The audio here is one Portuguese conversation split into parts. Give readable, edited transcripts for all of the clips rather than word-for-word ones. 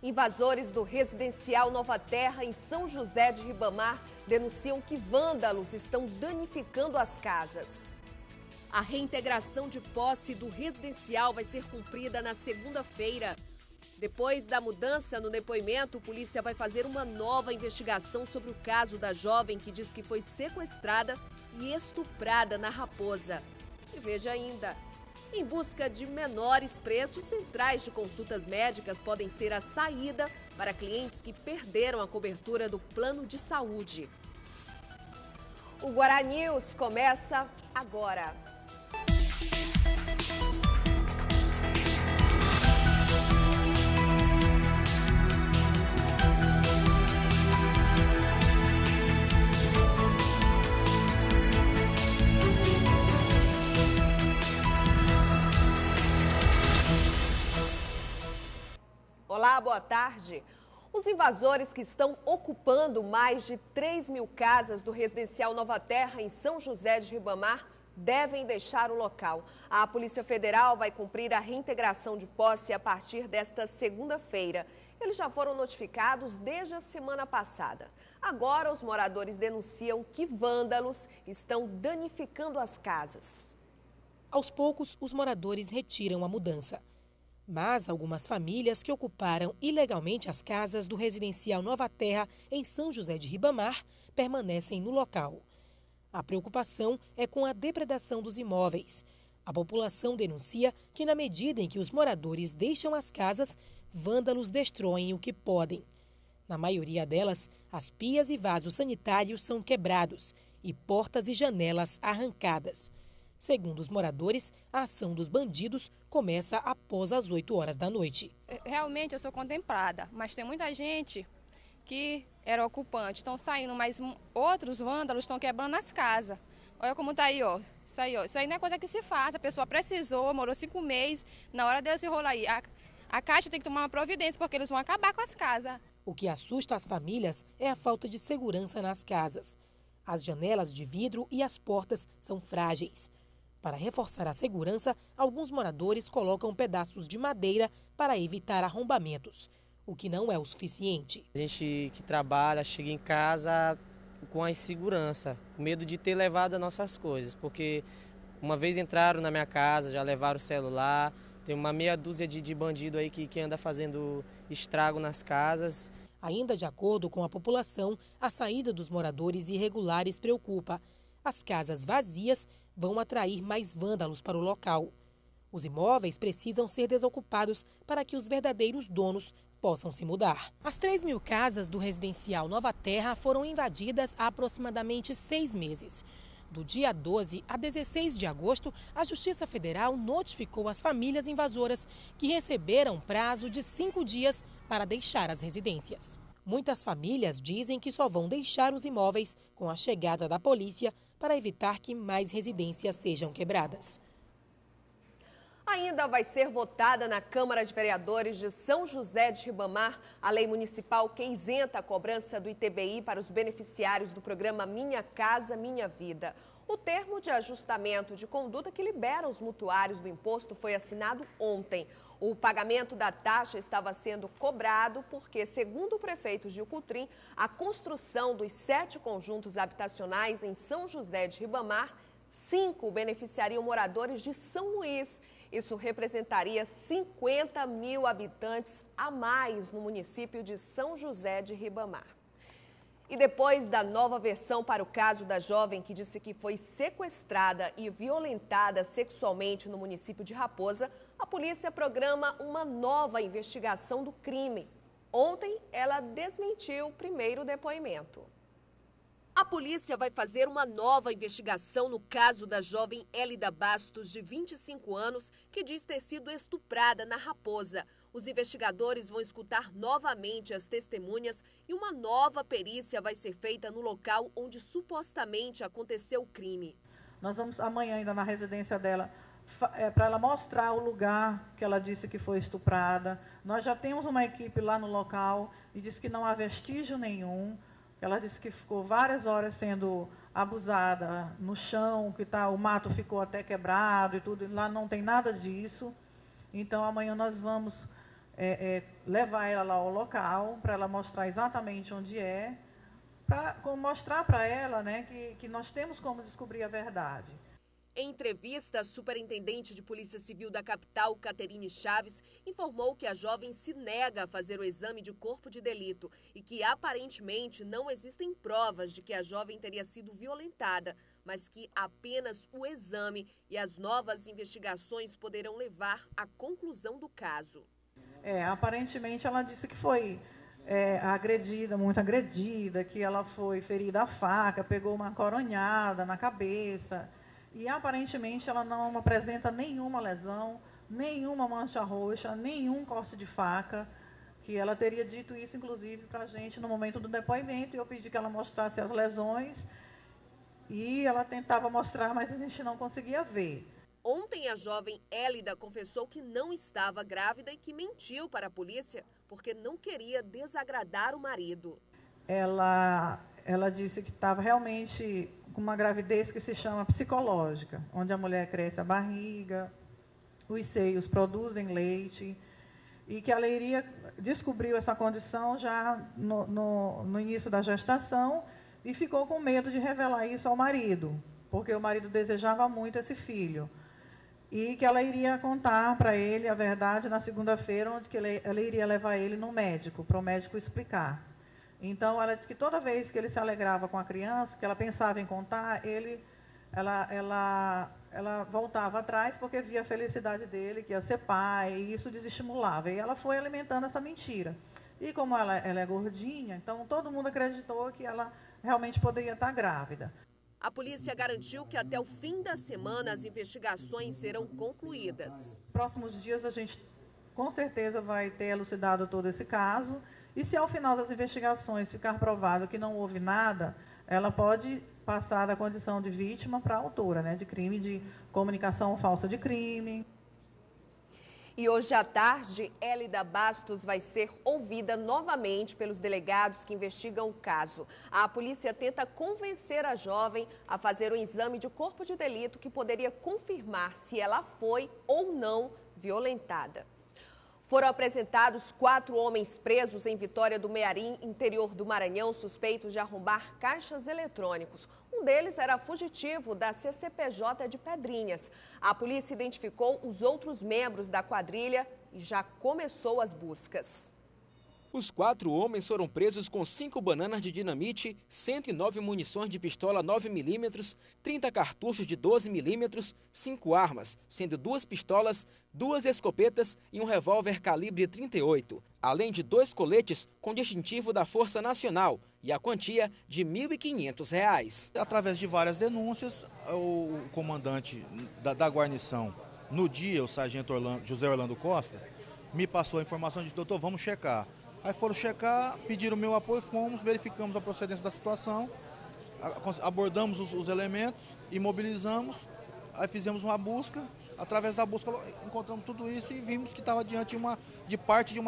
Invasores do residencial Nova Terra, em São José de Ribamar, denunciam que vândalos estão danificando as casas. A reintegração de posse do residencial vai ser cumprida na segunda-feira. Depois da mudança no depoimento, a polícia vai fazer uma nova investigação sobre o caso da jovem que diz que foi sequestrada e estuprada na Raposa. E veja ainda, em busca de menores preços, centrais de consultas médicas podem ser a saída para clientes que perderam a cobertura do plano de saúde. O Guará News começa agora. Olá, boa tarde. Os invasores que estão ocupando mais de 3.000 casas do residencial Nova Terra, em São José de Ribamar, devem deixar o local. A Polícia Federal vai cumprir a reintegração de posse a partir desta segunda-feira. Eles já foram notificados desde a semana passada. Agora, os moradores denunciam que vândalos estão danificando as casas. Aos poucos, os moradores retiram a mudança. Mas algumas famílias que ocuparam ilegalmente as casas do residencial Nova Terra, em São José de Ribamar, permanecem no local. A preocupação é com a depredação dos imóveis. A população denuncia que, na medida em que os moradores deixam as casas, vândalos destroem o que podem. Na maioria delas, as pias e vasos sanitários são quebrados e portas e janelas arrancadas. Segundo os moradores, a ação dos bandidos começa após as 8 horas da noite. Realmente eu sou contemplada, mas tem muita gente que era ocupante, estão saindo, mas outros vândalos estão quebrando as casas. Olha como está aí, ó. Isso aí, ó. Isso aí não é coisa que se faz, a pessoa precisou, morou 5 meses, na hora desse rolo aí. A Caixa tem que tomar uma providência, porque eles vão acabar com as casas. O que assusta as famílias é a falta de segurança nas casas. As janelas de vidro e as portas são frágeis. Para reforçar a segurança, alguns moradores colocam pedaços de madeira para evitar arrombamentos, o que não é o suficiente. A gente que trabalha, chega em casa com a insegurança, com medo de ter levado as nossas coisas, porque uma vez entraram na minha casa, já levaram o celular, tem uma meia dúzia de bandido aí que anda fazendo estrago nas casas. Ainda de acordo com a população, a saída dos moradores irregulares preocupa. As casas vazias vão atrair mais vândalos para o local. Os imóveis precisam ser desocupados para que os verdadeiros donos possam se mudar. As 3.000 casas do residencial Nova Terra foram invadidas há aproximadamente 6 meses. Do dia 12 a 16 de agosto, a Justiça Federal notificou as famílias invasoras que receberam prazo de 5 dias para deixar as residências. Muitas famílias dizem que só vão deixar os imóveis com a chegada da polícia para evitar que mais residências sejam quebradas. Ainda vai ser votada na Câmara de Vereadores de São José de Ribamar a lei municipal que isenta a cobrança do ITBI para os beneficiários do programa Minha Casa Minha Vida. O termo de ajustamento de conduta que libera os mutuários do imposto foi assinado ontem. O pagamento da taxa estava sendo cobrado porque, segundo o prefeito Gil Coutrin, a construção dos 7 conjuntos habitacionais em São José de Ribamar, 5 beneficiariam moradores de São Luís. Isso representaria 50 mil habitantes a mais no município de São José de Ribamar. E depois da nova versão para o caso da jovem que disse que foi sequestrada e violentada sexualmente no município de Raposa, a polícia programa uma nova investigação do crime. Ontem, ela desmentiu o primeiro depoimento. A polícia vai fazer uma nova investigação no caso da jovem Hélida Bastos, de 25 anos, que diz ter sido estuprada na Raposa. Os investigadores vão escutar novamente as testemunhas e uma nova perícia vai ser feita no local onde supostamente aconteceu o crime. Nós vamos amanhã ainda na residência dela para ela mostrar o lugar que ela disse que foi estuprada. Nós já temos uma equipe lá no local e diz que não há vestígio nenhum. Ela disse que ficou várias horas sendo abusada no chão, que o mato ficou até quebrado e tudo. Lá não tem nada disso. Então, amanhã nós vamos levar ela lá ao local, para ela mostrar exatamente onde é, para mostrar para ela, né, que nós temos como descobrir a verdade. Em entrevista, a superintendente de Polícia Civil da capital, Caterine Chaves, informou que a jovem se nega a fazer o exame de corpo de delito e que, aparentemente, não existem provas de que a jovem teria sido violentada, mas que apenas o exame e as novas investigações poderão levar à conclusão do caso. Aparentemente, ela disse que foi agredida, muito agredida, que ela foi ferida à faca, pegou uma coronhada na cabeça. E, aparentemente, ela não apresenta nenhuma lesão, nenhuma mancha roxa, nenhum corte de faca, que ela teria dito isso, inclusive, para a gente no momento do depoimento, e eu pedi que ela mostrasse as lesões, e ela tentava mostrar, mas a gente não conseguia ver. Ontem, a jovem Élida confessou que não estava grávida e que mentiu para a polícia porque não queria desagradar o marido. Ela disse que estava realmente com uma gravidez que se chama psicológica, onde a mulher cresce a barriga, os seios produzem leite, e que ela descobriu essa condição já no início da gestação e ficou com medo de revelar isso ao marido, porque o marido desejava muito esse filho. E que ela iria contar para ele a verdade na segunda-feira, onde que ela iria levar ele no médico, para o médico explicar. Então, ela disse que toda vez que ele se alegrava com a criança, que ela pensava em contar, ela voltava atrás porque via a felicidade dele, que ia ser pai, e isso desestimulava. E ela foi alimentando essa mentira. E como ela é gordinha, então todo mundo acreditou que ela realmente poderia estar grávida. A polícia garantiu que até o fim da semana as investigações serão concluídas. Nos próximos dias a gente com certeza vai ter elucidado todo esse caso. E se ao final das investigações ficar provado que não houve nada, ela pode passar da condição de vítima para autora, né, de crime de comunicação falsa de crime. E hoje à tarde, Élida Bastos vai ser ouvida novamente pelos delegados que investigam o caso. A polícia tenta convencer a jovem a fazer um exame de corpo de delito que poderia confirmar se ela foi ou não violentada. Foram apresentados 4 homens presos em Vitória do Mearim, interior do Maranhão, suspeitos de arrombar caixas eletrônicos. Um deles era fugitivo da CCPJ de Pedrinhas. A polícia identificou os outros membros da quadrilha e já começou as buscas. Os 4 homens foram presos com 5 bananas de dinamite, 109 munições de pistola 9mm, 30 cartuchos de 12mm, 5 armas, sendo 2 pistolas, 2 escopetas e um revólver calibre 38, além de 2 coletes com distintivo da Força Nacional e a quantia de R$ 1.500. Através de várias denúncias, o comandante da guarnição, no dia, o sargento José Orlando Costa, me passou a informação e disse: doutor, vamos checar. Aí foram checar, pediram meu apoio, fomos, verificamos a procedência da situação, abordamos os elementos, imobilizamos, aí fizemos uma busca. Através da busca encontramos tudo isso e vimos que estava diante de parte de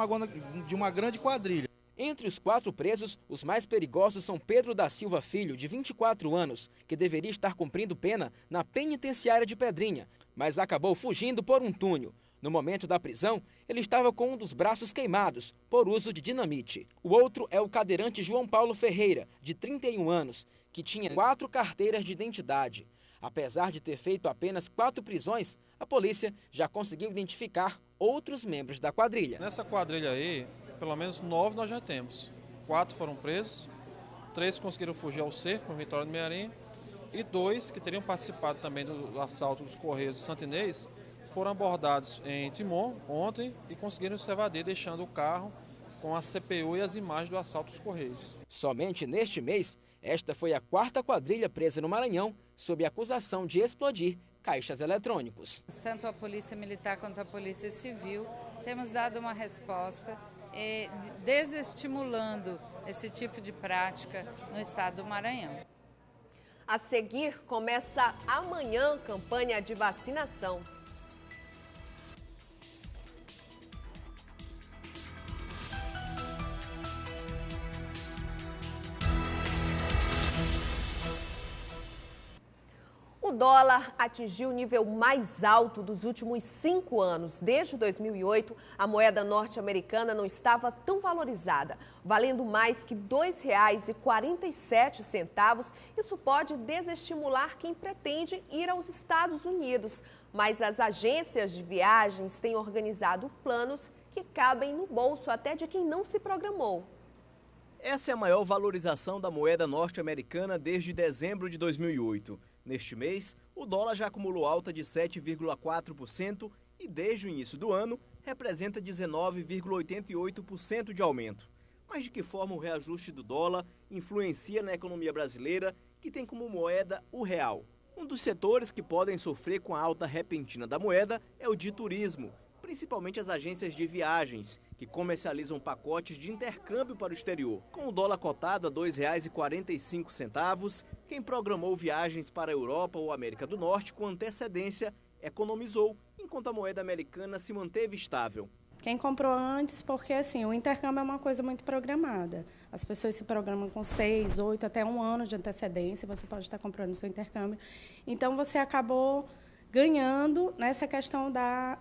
uma grande quadrilha. Entre os 4 presos, os mais perigosos são Pedro da Silva Filho, de 24 anos, que deveria estar cumprindo pena na penitenciária de Pedrinha, mas acabou fugindo por um túnel. No momento da prisão, ele estava com um dos braços queimados, por uso de dinamite. O outro é o cadeirante João Paulo Ferreira, de 31 anos, que tinha 4 carteiras de identidade. Apesar de ter feito apenas 4 prisões, a polícia já conseguiu identificar outros membros da quadrilha. Nessa quadrilha aí, pelo menos 9 nós já temos. 4 foram presos, 3 conseguiram fugir ao cerco, no Vitória do Mearim, e 2 que teriam participado também do assalto dos Correios de Santo Inês, foram abordados em Timon ontem e conseguiram se evadir, deixando o carro com a CPU e as imagens do assalto dos Correios. Somente neste mês, esta foi a 4ª quadrilha presa no Maranhão, sob acusação de explodir caixas eletrônicos. Tanto a Polícia Militar quanto a Polícia Civil temos dado uma resposta desestimulando esse tipo de prática no estado do Maranhão. A seguir, começa amanhã a campanha de vacinação. O O dólar atingiu o nível mais alto dos últimos 5 anos. Desde 2008, a moeda norte-americana não estava tão valorizada, valendo mais que R$ 2,47. Isso pode desestimular quem pretende ir aos Estados Unidos. Mas as agências de viagens têm organizado planos que cabem no bolso até de quem não se programou. Essa é a maior valorização da moeda norte-americana desde dezembro de 2008. Neste mês, o dólar já acumulou alta de 7,4% e, desde o início do ano, representa 19,88% de aumento. Mas de que forma o reajuste do dólar influencia na economia brasileira, que tem como moeda o real? Um dos setores que podem sofrer com a alta repentina da moeda é o de turismo, principalmente as agências de viagens, que comercializam pacotes de intercâmbio para o exterior. Com o dólar cotado a R$ 2,45, quem programou viagens para a Europa ou América do Norte com antecedência economizou, enquanto a moeda americana se manteve estável. Quem comprou antes, porque assim, o intercâmbio é uma coisa muito programada. As pessoas se programam com 6, 8, até 1 ano de antecedência, você pode estar comprando seu intercâmbio. Então, você acabou ganhando nessa questão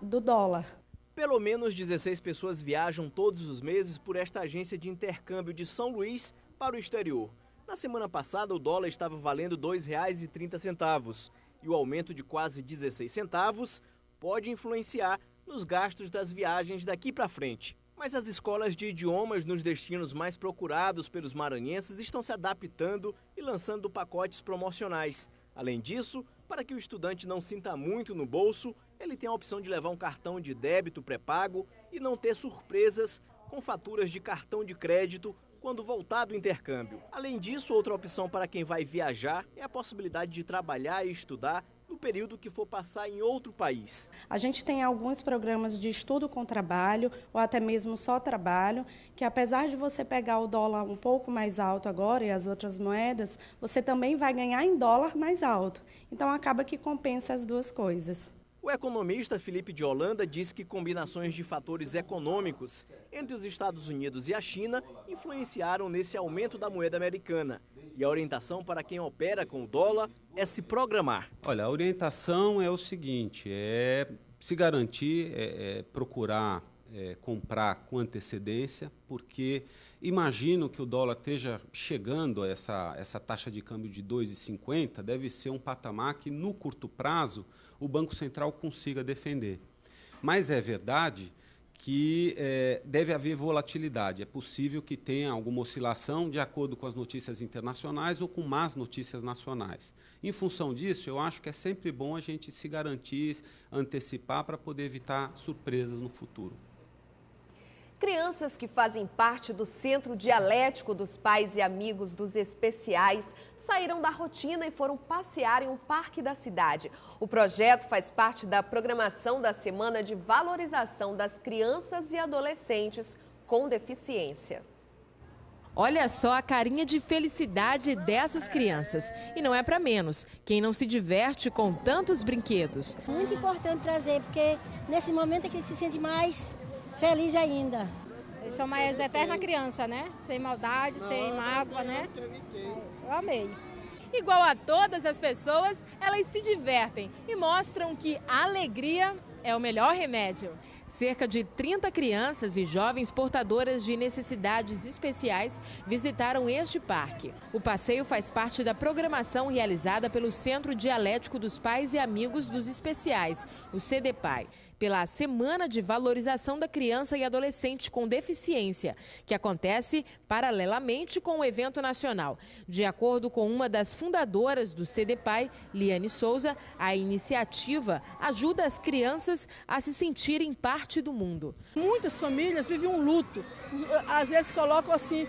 do dólar. Pelo menos 16 pessoas viajam todos os meses por esta agência de intercâmbio de São Luís para o exterior. Na semana passada, o dólar estava valendo R$ 2,30 e o aumento de quase 16 centavos pode influenciar nos gastos das viagens daqui para frente. Mas as escolas de idiomas nos destinos mais procurados pelos maranhenses estão se adaptando e lançando pacotes promocionais. Além disso, para que o estudante não sinta muito no bolso, ele tem a opção de levar um cartão de débito pré-pago e não ter surpresas com faturas de cartão de crédito quando voltar do intercâmbio. Além disso, outra opção para quem vai viajar é a possibilidade de trabalhar e estudar no período que for passar em outro país. A gente tem alguns programas de estudo com trabalho, ou até mesmo só trabalho, que apesar de você pegar o dólar um pouco mais alto agora e as outras moedas, você também vai ganhar em dólar mais alto. Então, acaba que compensa as duas coisas. O economista Felipe de Holanda diz que combinações de fatores econômicos entre os Estados Unidos e a China influenciaram nesse aumento da moeda americana. E a orientação para quem opera com o dólar é se programar. Olha, a orientação é o seguinte, é se garantir, procurar comprar com antecedência, porque imagino que o dólar esteja chegando a essa taxa de câmbio de 2,50, deve ser um patamar que no curto prazo o Banco Central consiga defender. Mas é verdade que deve haver volatilidade. É possível que tenha alguma oscilação de acordo com as notícias internacionais ou com más notícias nacionais. Em função disso, eu acho que é sempre bom a gente se garantir, antecipar para poder evitar surpresas no futuro. Crianças que fazem parte do Centro Dialético dos Pais e Amigos dos Especiais saíram da rotina e foram passear em um parque da cidade. O projeto faz parte da programação da Semana de Valorização das Crianças e Adolescentes com Deficiência. Olha só a carinha de felicidade dessas crianças. E não é para menos, quem não se diverte com tantos brinquedos. Muito importante trazer, porque nesse momento é que ele se sente mais feliz ainda. Eu sou mais eterna criança, né? Sem maldade, sem mágoa, né? Eu amei. Igual a todas as pessoas, elas se divertem e mostram que a alegria é o melhor remédio. Cerca de 30 crianças e jovens portadoras de necessidades especiais visitaram este parque. O passeio faz parte da programação realizada pelo Centro Dialético dos Pais e Amigos dos Especiais, o CDPAI, pela Semana de Valorização da Criança e Adolescente com Deficiência, que acontece paralelamente com o evento nacional. De acordo com uma das fundadoras do CDPAI, Liane Souza, a iniciativa ajuda as crianças a se sentirem parte do mundo. Muitas famílias vivem um luto, às vezes colocam assim,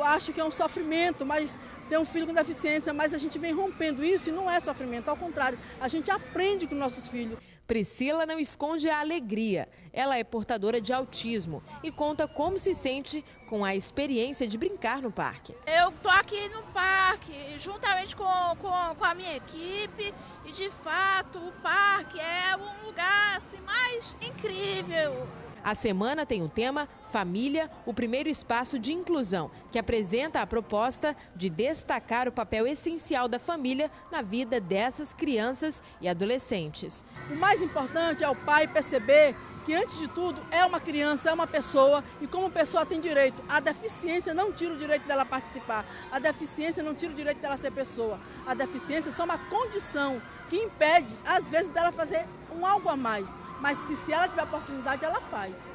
acham que é um sofrimento, mas tem um filho com deficiência, mas a gente vem rompendo isso e não é sofrimento, ao contrário, a gente aprende com nossos filhos. Priscila não esconde a alegria. Ela é portadora de autismo e conta como se sente com a experiência de brincar no parque. Eu estou aqui no parque, juntamente com a minha equipe, e de fato o parque é um lugar assim, mais incrível. A semana tem o tema Família, o primeiro espaço de inclusão, que apresenta a proposta de destacar o papel essencial da família na vida dessas crianças e adolescentes. O mais importante é o pai perceber que, antes de tudo, é uma criança, é uma pessoa e, como pessoa, tem direito. A deficiência não tira o direito dela participar, a deficiência não tira o direito dela ser pessoa. A deficiência é só uma condição que impede, às vezes, dela fazer algo a mais, mas que, se ela tiver oportunidade, ela faz.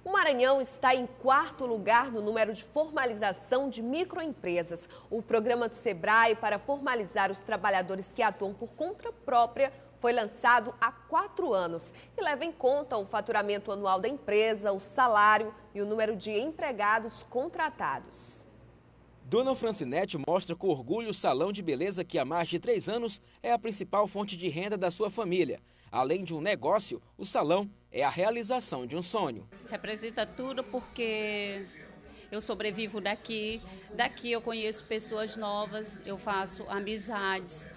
O Maranhão está em 4º lugar no número de formalização de microempresas. O programa do Sebrae para formalizar os trabalhadores que atuam por conta própria foi lançado há 4 anos e leva em conta o faturamento anual da empresa, o salário e o número de empregados contratados. Dona Francinete mostra com orgulho o salão de beleza que há mais de 3 anos é a principal fonte de renda da sua família. Além de um negócio, o salão é a realização de um sonho. Representa tudo porque eu sobrevivo daqui. Daqui eu conheço pessoas novas, eu faço amizades.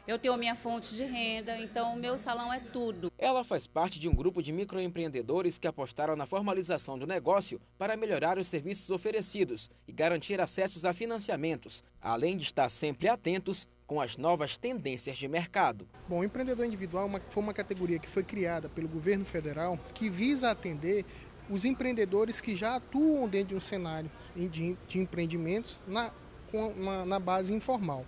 Eu tenho minha fonte de renda, então o meu salão é tudo. Ela faz parte de um grupo de microempreendedores que apostaram na formalização do negócio para melhorar os serviços oferecidos e garantir acessos a financiamentos, além de estar sempre atentos com as novas tendências de mercado. Bom, o empreendedor individual foi uma categoria que foi criada pelo governo federal que visa atender os empreendedores que já atuam dentro de um cenário de empreendimentos na base informal.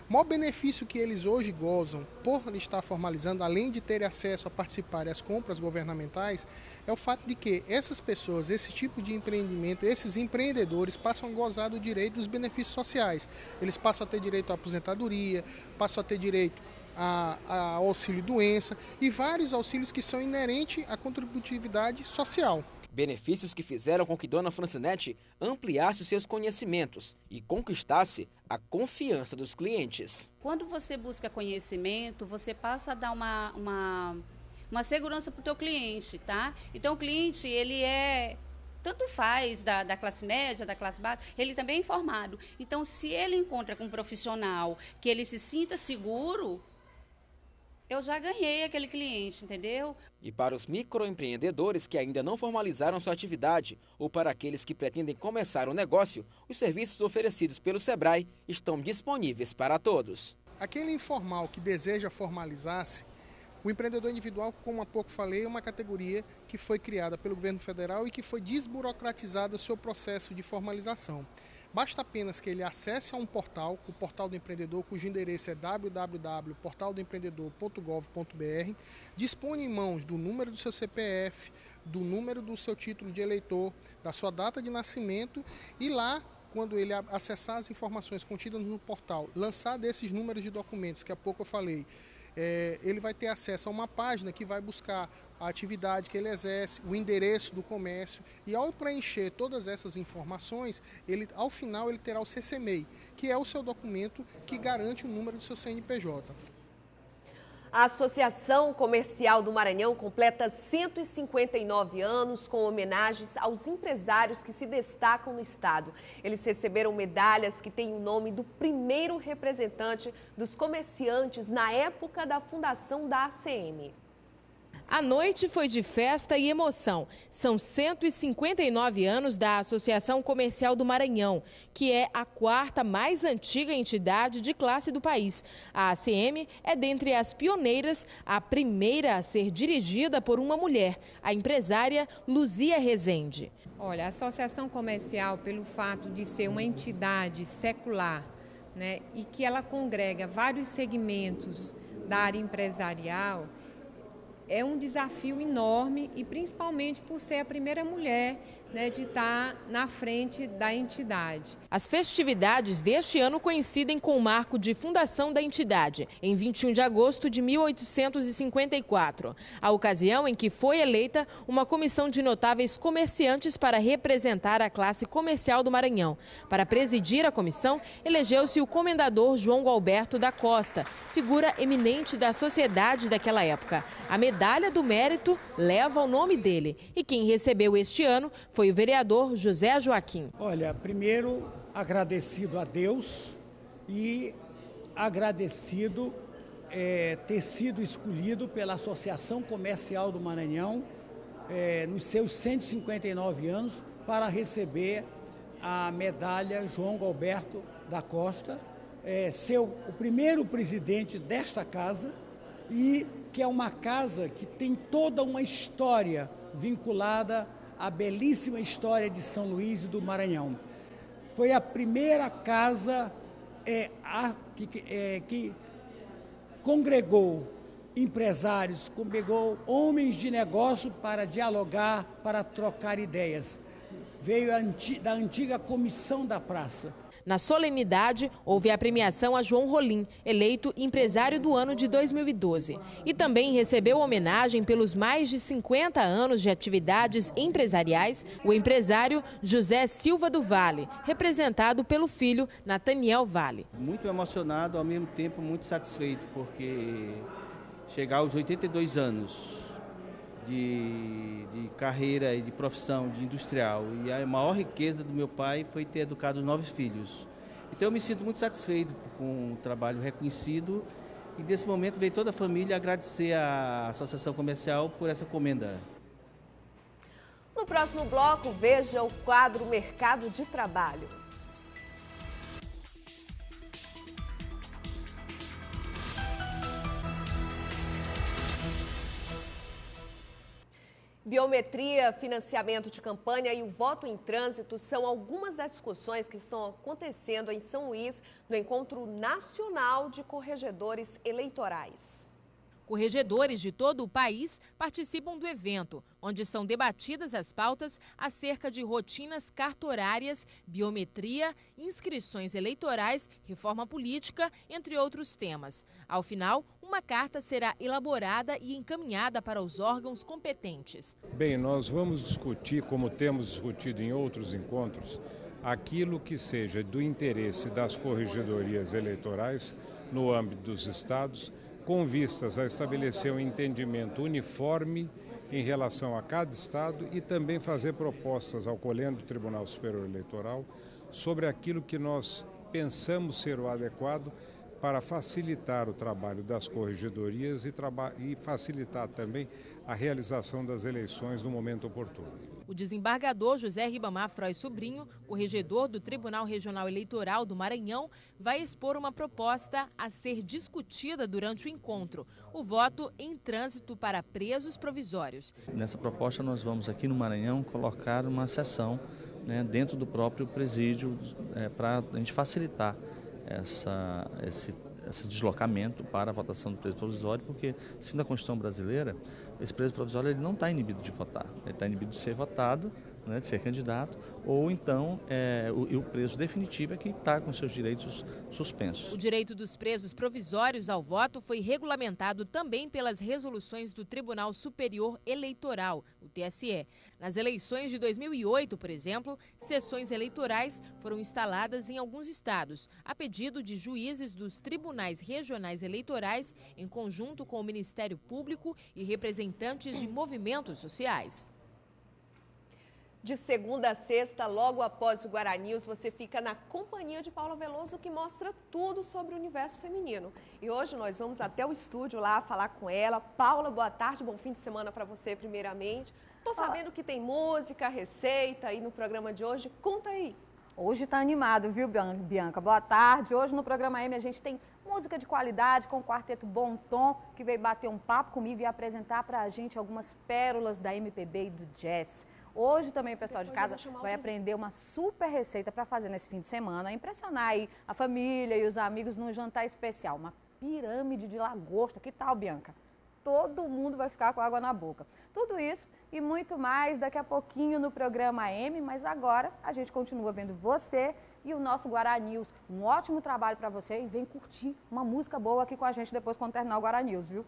O maior benefício que eles hoje gozam por estar formalizando, além de ter acesso a participar das compras governamentais, é o fato de que essas pessoas, esse tipo de empreendimento, esses empreendedores passam a gozar do direito dos benefícios sociais. Eles passam a ter direito à aposentadoria, passam a ter direito a auxílio-doença e vários auxílios que são inerentes à contributividade social. Benefícios que fizeram com que Dona Francinete ampliasse os seus conhecimentos e conquistasse a confiança dos clientes. Quando você busca conhecimento, você passa a dar uma segurança para o teu cliente, tá? Então o cliente, ele tanto faz da classe média, da classe baixa, ele também é informado. Então, se ele encontra com um profissional que ele se sinta seguro, eu já ganhei aquele cliente, entendeu? E para os microempreendedores que ainda não formalizaram sua atividade ou para aqueles que pretendem começar um negócio, os serviços oferecidos pelo Sebrae estão disponíveis para todos. Aquele informal que deseja formalizar-se, o empreendedor individual, como há pouco falei, é uma categoria que foi criada pelo governo federal e que foi desburocratizado o seu processo de formalização. Basta apenas que ele acesse a um portal, o Portal do Empreendedor, cujo endereço é www.portaldoempreendedor.gov.br, dispõe em mãos do número do seu CPF, do número do seu título de eleitor, da sua data de nascimento e lá, quando ele acessar as informações contidas no portal, lançar desses números de documentos que há pouco eu falei, ele vai ter acesso a uma página que vai buscar a atividade que ele exerce, o endereço do comércio e ao preencher todas essas informações, ao final ele terá o CCMEI, que é o seu documento que garante o número do seu CNPJ. A Associação Comercial do Maranhão completa 159 anos com homenagens aos empresários que se destacam no estado. Eles receberam medalhas que têm o nome do primeiro representante dos comerciantes na época da fundação da ACM. A noite foi de festa e emoção. São 159 anos da Associação Comercial do Maranhão, que é a 4ª mais antiga entidade de classe do país. A ACM é, dentre as pioneiras, a primeira a ser dirigida por uma mulher, a empresária Luzia Rezende. Olha, a Associação Comercial, pelo fato de ser uma entidade secular, né, e que ela congrega vários segmentos da área empresarial, é um desafio enorme e principalmente por ser a primeira mulher, né, de estar na frente da entidade. As festividades deste ano coincidem com o marco de fundação da entidade, em 21 de agosto de 1854, a ocasião em que foi eleita uma comissão de notáveis comerciantes para representar a classe comercial do Maranhão. Para presidir a comissão, elegeu-se o comendador João Gualberto da Costa, figura eminente da sociedade daquela época. A medalha do mérito leva o nome dele e quem recebeu este ano foi o vereador José Joaquim. Olha, primeiro agradecido a Deus e agradecido ter sido escolhido pela Associação Comercial do Maranhão nos seus 159 anos, para receber a medalha João Galberto da Costa, ser o primeiro presidente desta casa, e que é uma casa que tem toda uma história vinculada à belíssima história de São Luís e do Maranhão. Foi a primeira casa que congregou empresários, congregou homens de negócio para dialogar, para trocar ideias. Veio da antiga comissão da praça. Na solenidade, houve a premiação a João Rolim, eleito empresário do ano de 2012. E também recebeu homenagem pelos mais de 50 anos de atividades empresariais, o empresário José Silva do Vale, representado pelo filho Nathaniel Vale. Muito emocionado, ao mesmo tempo muito satisfeito, porque chegar aos 82 anos de carreira e de profissão de industrial, e a maior riqueza do meu pai foi ter educado 9 filhos. Então eu me sinto muito satisfeito com o trabalho reconhecido, e nesse momento veio toda a família agradecer à Associação Comercial por essa comenda. No próximo bloco, veja o quadro Mercado de Trabalho. Biometria, financiamento de campanha e o voto em trânsito são algumas das discussões que estão acontecendo em São Luís no Encontro Nacional de Corregedores Eleitorais. Corregedores de todo o país participam do evento, onde são debatidas as pautas acerca de rotinas cartorárias, biometria, inscrições eleitorais, reforma política, entre outros temas. Ao final, uma carta será elaborada e encaminhada para os órgãos competentes. Bem, nós vamos discutir, como temos discutido em outros encontros, aquilo que seja do interesse das corregedorias eleitorais no âmbito dos estados, com vistas a estabelecer um entendimento uniforme em relação a cada estado e também fazer propostas ao Colégio do Tribunal Superior Eleitoral sobre aquilo que nós pensamos ser o adequado para facilitar o trabalho das corregedorias e facilitar também a realização das eleições no momento oportuno. O desembargador José Ribamar Frois Sobrinho, corregedor do Tribunal Regional Eleitoral do Maranhão, vai expor uma proposta a ser discutida durante o encontro: o voto em trânsito para presos provisórios. Nessa proposta nós vamos aqui no Maranhão colocar uma sessão, dentro do próprio presídio para a gente facilitar esse deslocamento para a votação do preso provisório, porque, segundo a Constituição brasileira, esse preso provisório ele não está inibido de votar, ele está inibido de ser votado, de ser candidato, ou então o preso definitivo é que está com seus direitos suspensos. O direito dos presos provisórios ao voto foi regulamentado também pelas resoluções do Tribunal Superior Eleitoral, o TSE. Nas eleições de 2008, por exemplo, sessões eleitorais foram instaladas em alguns estados, a pedido de juízes dos tribunais regionais eleitorais, em conjunto com o Ministério Público e representantes de movimentos sociais. De segunda a sexta, logo após o Guaranius, você fica na companhia de Paula Veloso, que mostra tudo sobre o universo feminino. E hoje nós vamos até o estúdio lá falar com ela. Paula, boa tarde, bom fim de semana para você primeiramente. Tô sabendo que tem música, receita aí no programa de hoje. Conta aí. Hoje tá animado, viu, Bianca? Boa tarde. Hoje no programa M a gente tem música de qualidade com o quarteto Bom Tom, que veio bater um papo comigo e apresentar pra gente algumas pérolas da MPB e do jazz. Hoje também o pessoal de casa vai aprender uma super receita para fazer nesse fim de semana, impressionar aí a família e os amigos num jantar especial, uma pirâmide de lagosta. Que tal, Bianca? Todo mundo vai ficar com água na boca. Tudo isso e muito mais daqui a pouquinho no programa M, mas agora a gente continua vendo você e o nosso Guaranius. Um ótimo trabalho para você e vem curtir uma música boa aqui com a gente depois quando terminar o Guaranius, viu?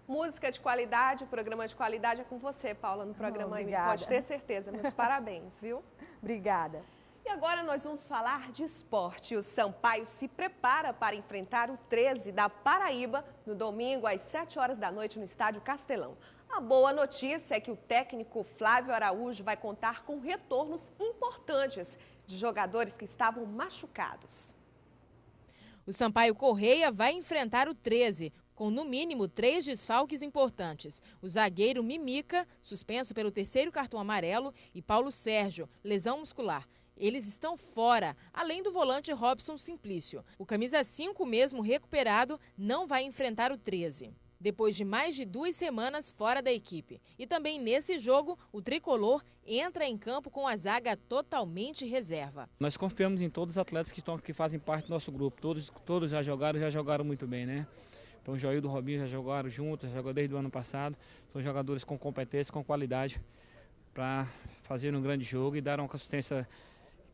Música de qualidade, programa de qualidade é com você, Paula, no programa M. Pode ter certeza. Meus parabéns, viu? Obrigada. E agora nós vamos falar de esporte. O Sampaio se prepara para enfrentar o 13 da Paraíba no domingo às 7 horas da noite no Estádio Castelão. A boa notícia é que o técnico Flávio Araújo vai contar com retornos importantes de jogadores que estavam machucados. O Sampaio Correia vai enfrentar o 13. com no mínimo 3 desfalques importantes. O zagueiro Mimica, suspenso pelo 3º cartão amarelo, e Paulo Sérgio, lesão muscular. Eles estão fora, além do volante Robson Simplício. O camisa 5, mesmo recuperado, não vai enfrentar o 13. Depois de mais de 2 semanas fora da equipe. E também nesse jogo, o tricolor entra em campo com a zaga totalmente reserva. Nós confiamos em todos os atletas que fazem parte do nosso grupo. Todos já jogaram muito bem, né? Então o Joildo e o Robinho já jogaram juntos, já jogam desde o ano passado. São jogadores com competência, com qualidade para fazer um grande jogo e dar uma consistência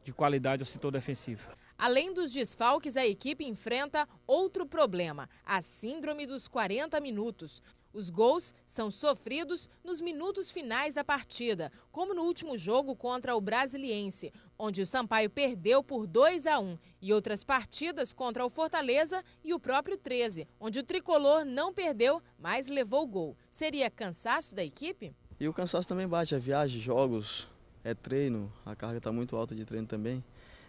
de qualidade ao setor defensivo. Além dos desfalques, a equipe enfrenta outro problema, a síndrome dos 40 minutos. Os gols são sofridos nos minutos finais da partida, como no último jogo contra o Brasiliense, onde o Sampaio perdeu por 2-1, e outras partidas contra o Fortaleza e o próprio 13, onde o tricolor não perdeu, mas levou gol. Seria cansaço da equipe? E o cansaço também bate, a viagem, jogos, é treino, a carga está muito alta de treino também.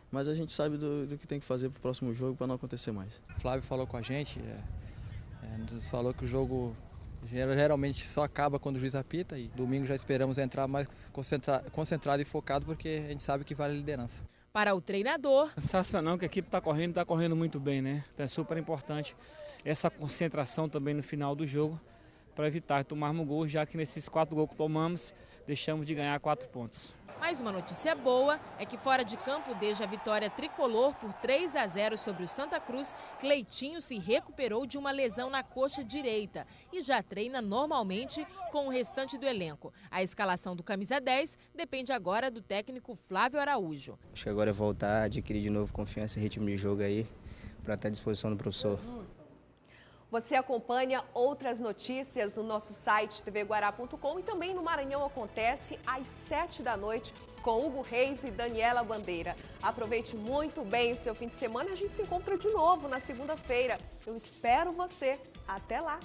Mas a gente sabe do que tem que fazer para o próximo jogo para não acontecer mais. O Flávio falou com a gente, nos falou que o jogo geralmente só acaba quando o juiz apita e domingo já esperamos entrar mais concentrado e focado porque a gente sabe que vale a liderança. Para o treinador... Sensacional que a equipe está correndo muito bem, né? Então é super importante essa concentração também no final do jogo para evitar tomarmos gol, já que nesses 4 gols que tomamos, deixamos de ganhar 4 pontos. Mais uma notícia boa é que fora de campo, desde a vitória tricolor por 3-0 sobre o Santa Cruz, Cleitinho se recuperou de uma lesão na coxa direita e já treina normalmente com o restante do elenco. A escalação do camisa 10 depende agora do técnico Flávio Araújo. Acho que agora é voltar, adquirir de novo confiança e ritmo de jogo aí para estar à disposição do professor. Você acompanha outras notícias no nosso site tvguará.com e também no Maranhão Acontece às 7 da noite com Hugo Reis e Daniela Bandeira. Aproveite muito bem o seu fim de semana. A gente se encontra de novo na segunda-feira. Eu espero você. Até lá!